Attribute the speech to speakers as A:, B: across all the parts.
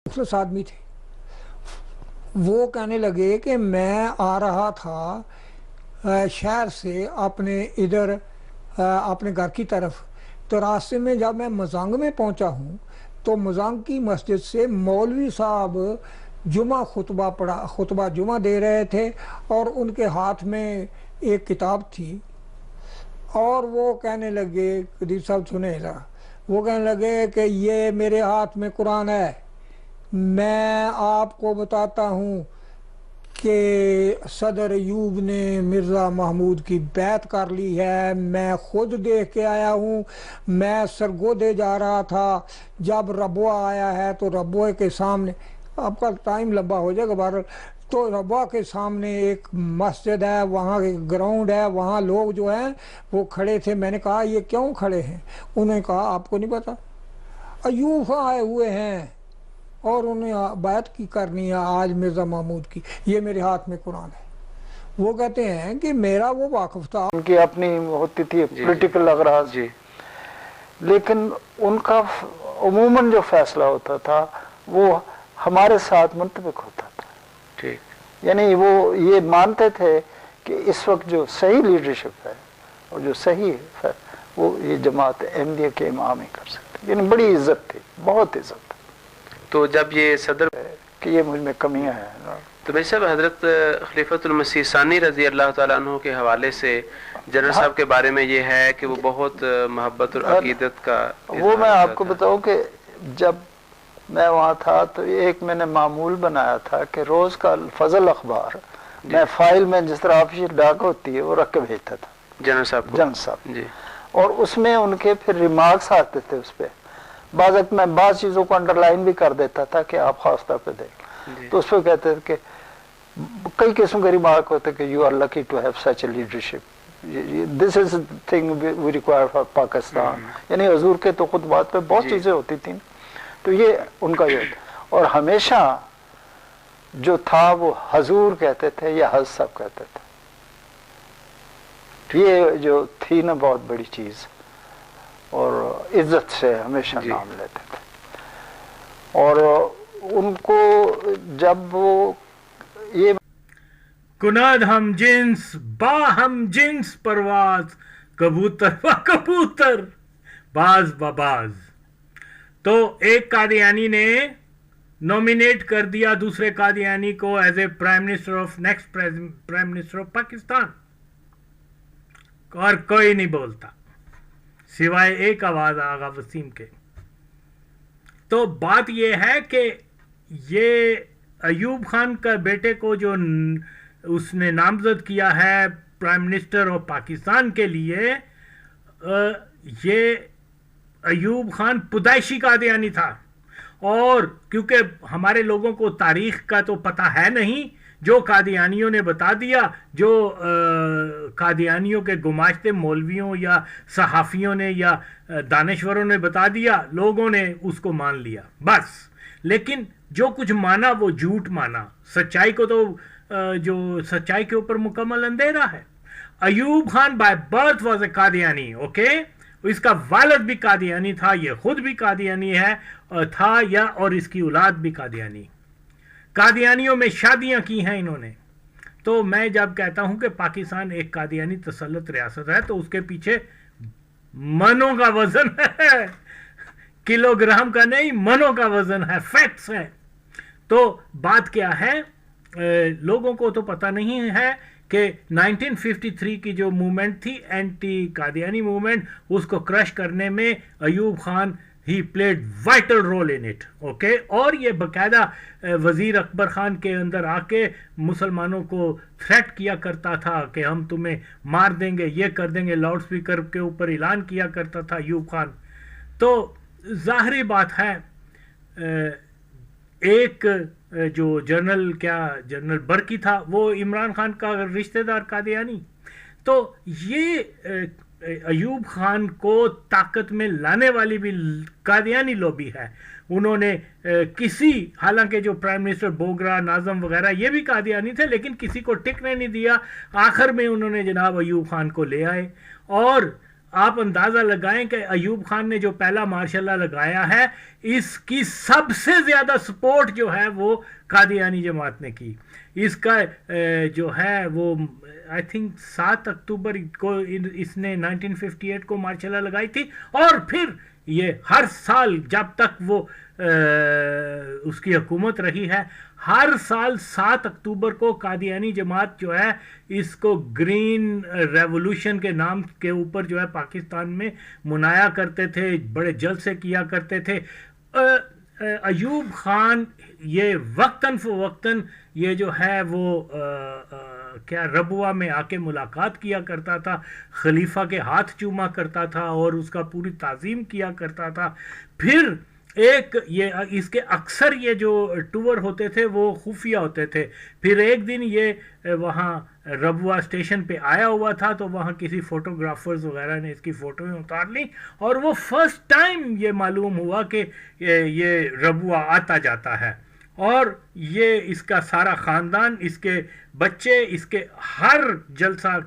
A: مخلص آدمی تھے. وہ کہنے لگے کہ میں آ رہا تھا شہر سے اپنے ادھر اپنے گھر کی طرف، تو راستے میں جب میں مزنگ میں پہنچا ہوں تو مزنگ کی مسجد سے مولوی صاحب خطبہ جمعہ دے رہے تھے اور ان کے ہاتھ میں ایک کتاب تھی، اور وہ کہنے لگے، قدیر صاحب سنیں ذرا، وہ کہنے لگے کہ یہ میرے ہاتھ میں قرآن ہے، میں آپ کو بتاتا ہوں کہ صدر ایوب نے مرزا محمود کی بیعت کر لی ہے، میں خود دیکھ کے آیا ہوں، میں سرگودے جا رہا تھا، جب ربوہ آیا ہے تو ربوہ کے سامنے، آپ کا ٹائم لمبا ہو جائے گا بہرحال، تو ربوہ کے سامنے ایک مسجد ہے، وہاں ایک گراؤنڈ ہے، وہاں لوگ جو ہیں وہ کھڑے تھے. میں نے کہا یہ کیوں کھڑے ہیں؟ انہوں نے کہا آپ کو نہیں پتا، ایوب آئے ہوئے ہیں اور انہیں بیعت کی کرنی ہے آج مرزا محمود کی، یہ میرے ہاتھ میں قرآن ہے. وہ کہتے ہیں کہ میرا وہ واقف تھا،
B: ان کی اپنی ہوتی تھی پولیٹیکل اغراض،
C: جی
B: لیکن ان کا عموماً جو فیصلہ ہوتا تھا وہ ہمارے ساتھ منطبق ہوتا تھا.
C: ٹھیک.
B: یعنی وہ یہ مانتے تھے کہ اس وقت جو صحیح لیڈرشپ ہے اور جو صحیح ہے وہ یہ جماعت احمدیہ کے امام ہی کر سکتے. یعنی بڑی عزت تھی، بہت عزت
C: تو جب یہ صدر
B: کہ یہ مجھ میں کمیاں ہیں.
C: تو بھائی صاحب، حضرت خلیفۃ المسیح ثانی رضی اللہ تعالیٰ عنہ کے حوالے سے جنرل صاحب کے بارے میں یہ ہے کہ وہ بہت محبت اور عقیدت کا
B: وہ میں آپ کو بتاؤں کہ جب میں وہاں تھا تو ایک میں نے معمول بنایا تھا کہ روز کا فضل اخبار میں فائل میں جس طرح آفیشیل ڈاک ہوتی ہے وہ رکھ کے بھیجتا تھا
C: جنرل صاحب کو.
B: جنرل صاحب
C: جی.
B: اور اس میں ان کے پھر ریمارکس آتے تھے اس پہ. بعض وقت میں بعض چیزوں کو انڈر لائن بھی کر دیتا تھا کہ آپ خاص طور پہ دیکھیں.
C: جی.
B: تو اس پہ کہتے تھے کہ کئی قسم کے ریمارک ہوتے کہ you are lucky to have such a leadership, this is thing we require for Pakistan. یعنی حضور کے تو خطبات پہ بہت چیزیں ہوتی تھیں. تو یہ ان کا یہ، اور ہمیشہ جو تھا وہ حضور کہتے تھے یا حضرت صاحب کہتے تھے. یہ جو تھی نا بہت بڑی چیز، اور عزت سے ہمیشہ نام لیتے تھے. اور ان کو جب وہ یہ
D: کناد ہم جنس با ہم جنس پرواز، کبوتر با کبوتر باز باز، تو ایک قادیانی نے نومینیٹ کر دیا دوسرے قادیانی کو as a prime minister of next prime minister of Pakistan, اور کوئی نہیں بولتا سوائے ایک آواز آغا وسیم کے. تو بات یہ ہے کہ یہ ایوب خان کا بیٹے کو جو اس نے نامزد کیا ہے پرائم منسٹر آف پاکستان کے لیے، یہ ایوب خان پیدائشی قادیانی تھا. اور کیونکہ ہمارے لوگوں کو تاریخ کا تو پتہ ہے نہیں، جو قادیانیوں نے بتا دیا، جو قادیانیوں کے گماشتے مولویوں یا صحافیوں نے یا دانشوروں نے بتا دیا، لوگوں نے اس کو مان لیا بس. لیکن جو کچھ مانا وہ جھوٹ مانا، سچائی کو تو جو سچائی کے اوپر مکمل اندھیرا ہے. Ayub Khan by birth was a Qadiani, okay, اس کا والد بھی قادیانی تھا، یہ خود بھی قادیانی ہے تھا یا، اور اس کی اولاد بھی قادیانی. قادیانیوں میں شادیاں کی ہیں انہوں نے. تو میں جب کہتا ہوں کہ پاکستان ایک قادیانی تسلط ریاست ہے تو اس کے پیچھے منوں کا وزن ہے، کلو گرام کا نہیں، منوں کا وزن ہے، فیکٹس ہے. تو بات کیا ہے، لوگوں کو تو پتہ نہیں ہے کہ 1953 کی جو موومنٹ تھی اینٹی قادیانی موومنٹ، اس کو کرش کرنے میں ایوب خان ہی played vital role in it, okay. اور یہ باقاعدہ وزیر اکبر خان کے اندر آ کے مسلمانوں کو تھریٹ کیا کرتا تھا کہ ہم تمہیں مار دیں گے، یہ کر دیں گے، لاؤڈ سپیکر کے اوپر اعلان کیا کرتا تھا ایوب خان. تو ظاہری بات ہے، ایک جو جنرل برکی تھا وہ عمران خان کا رشتہ دار قادیانی. تو یہ ایوب خان کو طاقت میں لانے والی بھی قادیانی لوبی ہے. انہوں نے حالانکہ جو پرائم منسٹر بوگرا، ناظم وغیرہ یہ بھی قادیانی تھے، لیکن کسی کو ٹکنے نہیں دیا. آخر میں انہوں نے جناب ایوب خان کو لے آئے، اور آپ اندازہ لگائیں کہ ایوب خان نے جو پہلا ماشاء اللہ لگایا ہے اس کی سب سے زیادہ سپورٹ جو ہے وہ قادیانی جماعت نے کی. اس کا جو ہے وہ آئی تھنک 7 اکتوبر کو اس نے 1958 کو ماشاء اللہ لگائی تھی, اور پھر یہ ہر سال جب تک وہ اس کی حکومت رہی ہے ہر سال 7 اکتوبر کو قادیانی جماعت جو ہے اس کو گرین ریولوشن کے نام کے اوپر جو ہے پاکستان میں منایا کرتے تھے, بڑے جلسے کیا کرتے تھے. ایوب خان یہ وقتاً فوقتاً یہ جو ہے وہ کیا ربوہ میں آ کے ملاقات کیا کرتا تھا, خلیفہ کے ہاتھ چوما کرتا تھا اور اس کا پوری تعظیم کیا کرتا تھا. پھر ایک یہ اس کے اکثر یہ جو ٹور ہوتے تھے وہ خفیہ ہوتے تھے. پھر ایک دن یہ وہاں ربوہ اسٹیشن پہ آیا ہوا تھا تو وہاں کسی فوٹوگرافرز وغیرہ نے اس کی فوٹویں اتار لی, اور وہ فرسٹ ٹائم یہ معلوم ہوا کہ یہ ربوہ آتا جاتا ہے, اور یہ اس کا سارا خاندان, اس کے بچے, اس کے ہر جلسہ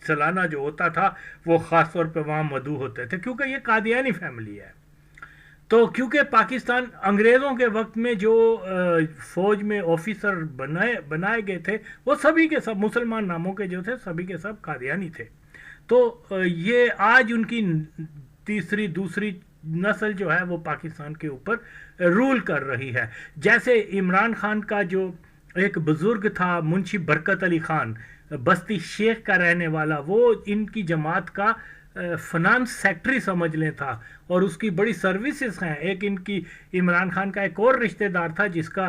D: سالانہ جو ہوتا تھا وہ خاص طور پہ وہاں مدعو ہوتے تھے, کیونکہ یہ قادیانی فیملی ہے. تو کیونکہ پاکستان انگریزوں کے وقت میں جو فوج میں آفیسر بنائے گئے تھے وہ سبھی کے سب مسلمان ناموں کے جو تھے سبھی کے سب قادیانی تھے. تو یہ آج ان کی تیسری دوسری نسل جو ہے وہ پاکستان کے اوپر رول کر رہی ہے. جیسے عمران خان کا جو ایک بزرگ تھا منشی برکت علی خان, بستی شیخ کا رہنے والا, وہ ان کی جماعت کا فنانس سیکٹری سمجھ لیں تھا, اور اس کی بڑی سروسز ہیں. ایک ان کی عمران خان کا ایک اور رشتہ دار تھا جس کا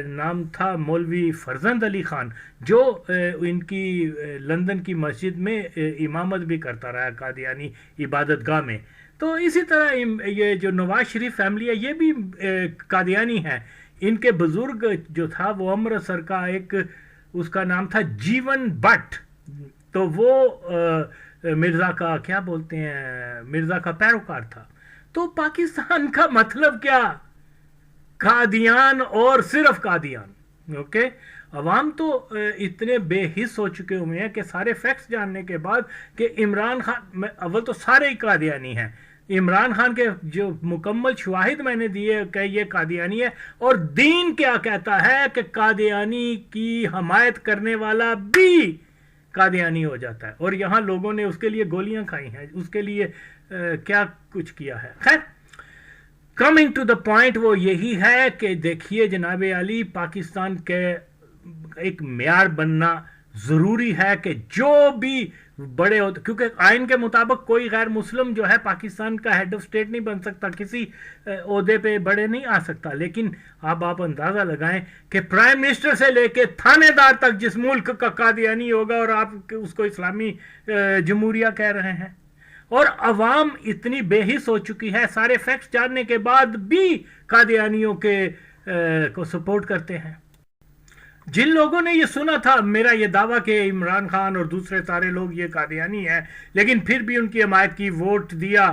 D: نام تھا مولوی فرزند علی خان, جو ان کی لندن کی مسجد میں امامت بھی کرتا رہا قادیانی عبادت گاہ میں. تو اسی طرح یہ جو نواز شریف فیملی ہے یہ بھی قادیانی ہے. ان کے بزرگ جو تھا وہ امرتسر کا ایک, اس کا نام تھا جیون بٹ, تو وہ مرزا کا کیا بولتے ہیں مرزا کا پیروکار تھا. تو پاکستان کا مطلب کیا, قادیان اور صرف قادیان. اوکے, عوام تو اتنے بے حس ہو چکے ہوئے ہیں کہ سارے فیکٹس جاننے کے بعد کہ عمران خان, اول تو سارے ہی قادیانی ہیں. عمران خان کے جو مکمل شواہد میں نے دیے کہ یہ قادیانی ہے, اور دین کیا کہتا ہے کہ قادیانی کی حمایت کرنے والا بھی قادیانی ہو جاتا ہے, اور یہاں لوگوں نے اس کے لیے گولیاں کھائی ہیں, اس کے لیے کیا کچھ کیا ہے. خیر, کمنگ ٹو دا پوائنٹ وہ یہی ہے کہ دیکھیے جناب علی, پاکستان کے ایک معیار بننا ضروری ہے کہ جو بھی بڑے ہوتے, کیونکہ آئین کے مطابق کوئی غیر مسلم جو ہے پاکستان کا ہیڈ آف اسٹیٹ نہیں بن سکتا, کسی عہدے پہ بڑے نہیں آ سکتا. لیکن اب آپ اندازہ لگائیں کہ پرائم منسٹر سے لے کے تھانے دار تک جس ملک کا قادیانی ہوگا, اور آپ اس کو اسلامی جمہوریہ کہہ رہے ہیں, اور عوام اتنی بے حس ہو چکی ہے سارے فیکٹس جاننے کے بعد بھی قادیانیوں کو سپورٹ کرتے ہیں. جن لوگوں نے یہ سنا تھا, میرا یہ دعویٰ کہ عمران خان اور دوسرے سارے لوگ یہ قادیانی ہیں, لیکن پھر بھی ان کی حمایت کی, ووٹ دیا,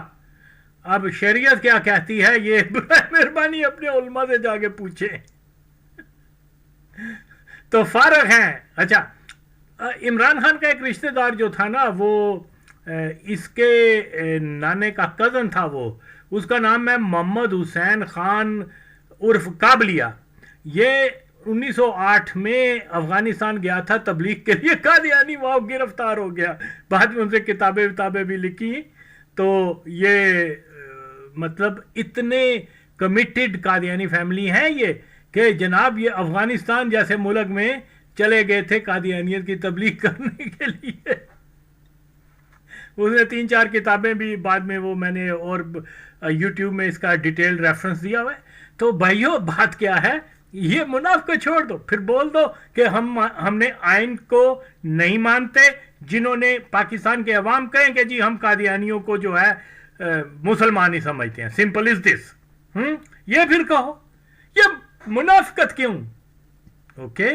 D: اب شریعت کیا کہتی ہے یہ مہربانی اپنے علماء سے جا کے پوچھیں, تو فارغ ہیں. اچھا, عمران خان کا ایک رشتہ دار جو تھا نا, وہ اس کے نانے کا کزن تھا, وہ اس کا نام ہے محمد حسین خان عرف قابلیہ. یہ 1908 میں افغانستان گیا تھا تبلیغ کے لیے, قادیانی وہاں گرفتار ہو گیا. بعد میں ان سے کتابیں بھی لکھی. تو یہ مطلب اتنے کمیٹڈ قادیانی فیملی ہیں یہ کہ جناب یہ افغانستان جیسے ملک میں چلے گئے تھے قادیانیت کی تبلیغ کرنے کے لیے. اس نے 3-4 کتابیں بھی بعد میں وہ میں نے اور یوٹیوب میں اس کا ڈیٹیل ریفرنس دیا ہوا ہے. تو بھائیو بات کیا ہے, یہ منافقت چھوڑ دو, پھر بول دو کہ ہم نے آئین کو نہیں مانتے. جنہوں نے پاکستان کے عوام کہیں کہ جی ہم قادیانیوں کو جو ہے مسلمان ہی سمجھتے ہیں, سمپل از دس, یہ پھر کہو یہ منافقت کیوں؟ اوکے,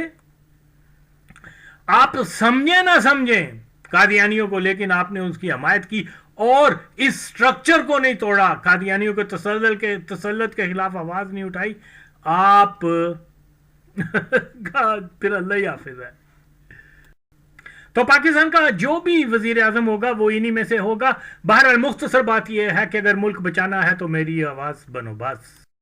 D: آپ سمجھیں نہ سمجھیں قادیانیوں کو, لیکن آپ نے اس کی حمایت کی اور اس سٹرکچر کو نہیں توڑا, قادیانیوں کے تسلط کے خلاف آواز نہیں اٹھائی. آپ پھر اللہ ہی حافظ ہے. تو پاکستان کا جو بھی وزیر اعظم ہوگا وہ انہی میں سے ہوگا. بہرحال مختصر بات یہ ہے کہ اگر ملک بچانا ہے تو میری آواز بنو بس.